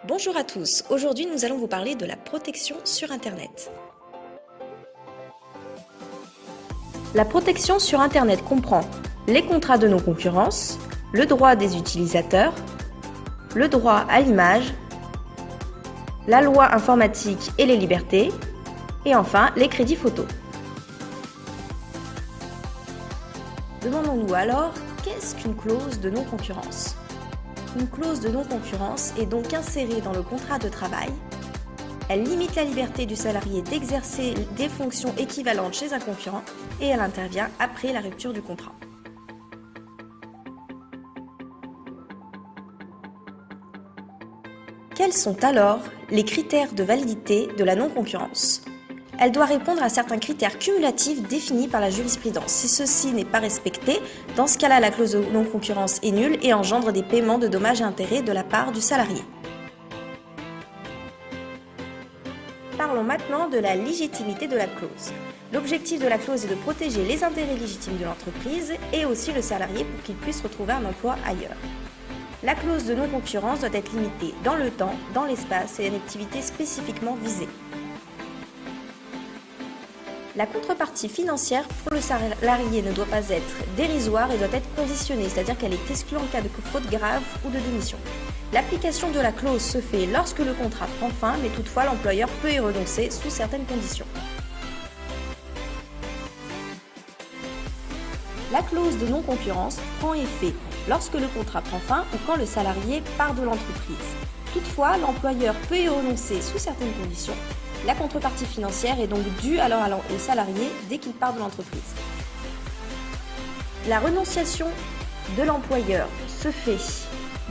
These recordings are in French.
Bonjour à tous, aujourd'hui nous allons vous parler de la protection sur Internet. La protection sur Internet comprend les contrats de non-concurrence, le droit des utilisateurs, le droit à l'image, la loi informatique et les libertés, et enfin les crédits photos. Demandons-nous alors, qu'est-ce qu'une clause de non-concurrence ? Une clause de non-concurrence est donc insérée dans le contrat de travail. Elle limite la liberté du salarié d'exercer des fonctions équivalentes chez un concurrent et elle intervient après la rupture du contrat. Quels sont alors les critères de validité de la non-concurrence ? Elle doit répondre à certains critères cumulatifs définis par la jurisprudence. Si ceci n'est pas respecté, dans ce cas-là, la clause de non-concurrence est nulle et engendre des paiements de dommages et intérêts de la part du salarié. Parlons maintenant de la légitimité de la clause. L'objectif de la clause est de protéger les intérêts légitimes de l'entreprise et aussi le salarié pour qu'il puisse retrouver un emploi ailleurs. La clause de non-concurrence doit être limitée dans le temps, dans l'espace et à une activité spécifiquement visée. La contrepartie financière pour le salarié ne doit pas être dérisoire et doit être conditionnée, c'est-à-dire qu'elle est exclue en cas de faute grave ou de démission. L'application de la clause se fait lorsque le contrat prend fin, mais toutefois l'employeur peut y renoncer sous certaines conditions. La clause de non-concurrence prend effet lorsque le contrat prend fin ou quand le salarié part de l'entreprise. Toutefois, l'employeur peut y renoncer sous certaines conditions. La contrepartie financière est donc due alors au salarié dès qu'il part de l'entreprise. La renonciation de l'employeur se fait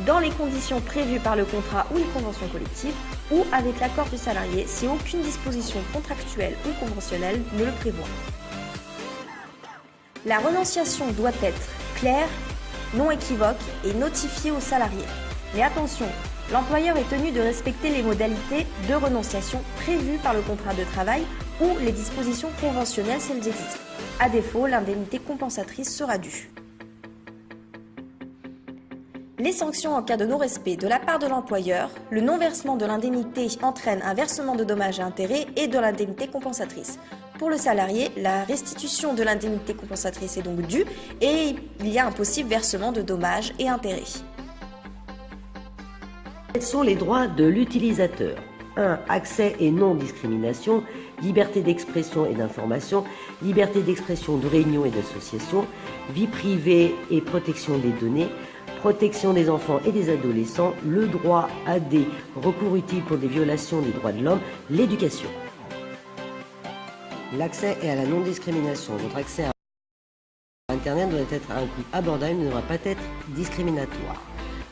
dans les conditions prévues par le contrat ou une convention collective ou avec l'accord du salarié si aucune disposition contractuelle ou conventionnelle ne le prévoit. La renonciation doit être claire, non équivoque et notifiée au salarié. Mais attention, l'employeur est tenu de respecter les modalités de renonciation prévues par le contrat de travail ou les dispositions conventionnelles si elles existent. À défaut, l'indemnité compensatrice sera due. Les sanctions en cas de non-respect de la part de l'employeur, le non-versement de l'indemnité entraîne un versement de dommages et intérêts et de l'indemnité compensatrice. Pour le salarié, la restitution de l'indemnité compensatrice est donc due et il y a un possible versement de dommages et intérêts. Quels sont les droits de l'utilisateur ? 1. Accès et non-discrimination, liberté d'expression et d'information, liberté d'expression de réunion et d'association, vie privée et protection des données, protection des enfants et des adolescents, le droit à des recours utiles pour des violations des droits de l'homme, l'éducation. L'accès et à la non-discrimination. Votre accès à Internet doit être à un coût abordable et ne devra pas être discriminatoire.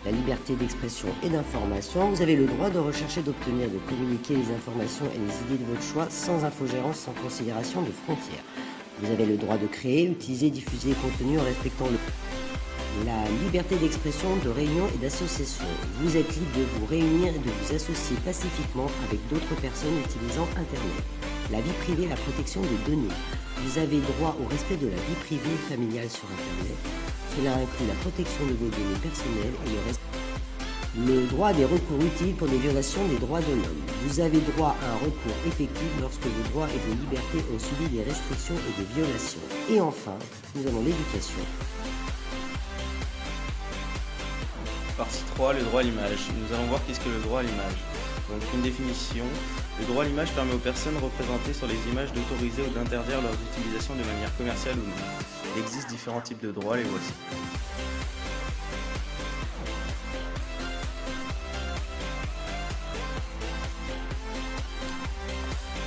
La liberté d'expression et d'information. Vous avez le droit de rechercher, d'obtenir, de communiquer les informations et les idées de votre choix sans infogérance, sans considération de frontières. Vous avez le droit de créer, utiliser, diffuser les contenus en respectant la liberté d'expression, de réunion et d'association. Vous êtes libre de vous réunir et de vous associer pacifiquement avec d'autres personnes utilisant Internet. La vie privée et la protection des données. Vous avez droit au respect de la vie privée et familiale sur Internet. Cela inclut la protection de vos données personnelles et le droit des recours utiles pour des violations des droits de l'homme. Vous avez droit à un recours effectif lorsque vos droits et vos libertés ont subi des restrictions et des violations. Et enfin, nous avons l'éducation. Partie 3, le droit à l'image. Nous allons voir qu'est-ce que le droit à l'image. Donc une définition. Le droit à l'image permet aux personnes représentées sur les images d'autoriser ou d'interdire leur utilisation de manière commerciale ou non. Il existe différents types de droits, les voici.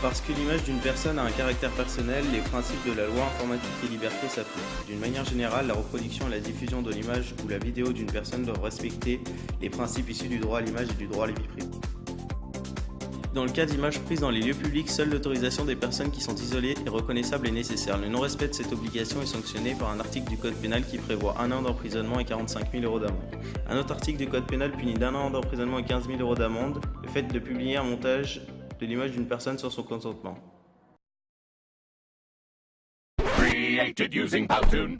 Parce que l'image d'une personne a un caractère personnel, les principes de la loi informatique et liberté s'appliquent. D'une manière générale, la reproduction et la diffusion de l'image ou la vidéo d'une personne doivent respecter les principes issus du droit à l'image et du droit à la vie privée. Dans le cas d'images prises dans les lieux publics, seule l'autorisation des personnes qui sont isolées et reconnaissables est nécessaire. Le non-respect de cette obligation est sanctionné par un article du Code pénal qui prévoit 1 an d'emprisonnement et 45 000 € d'amende. Un autre article du Code pénal punit d'1 an d'emprisonnement et 15 000 € d'amende le fait de publier un montage de l'image d'une personne sans son consentement. Created using Powtoon.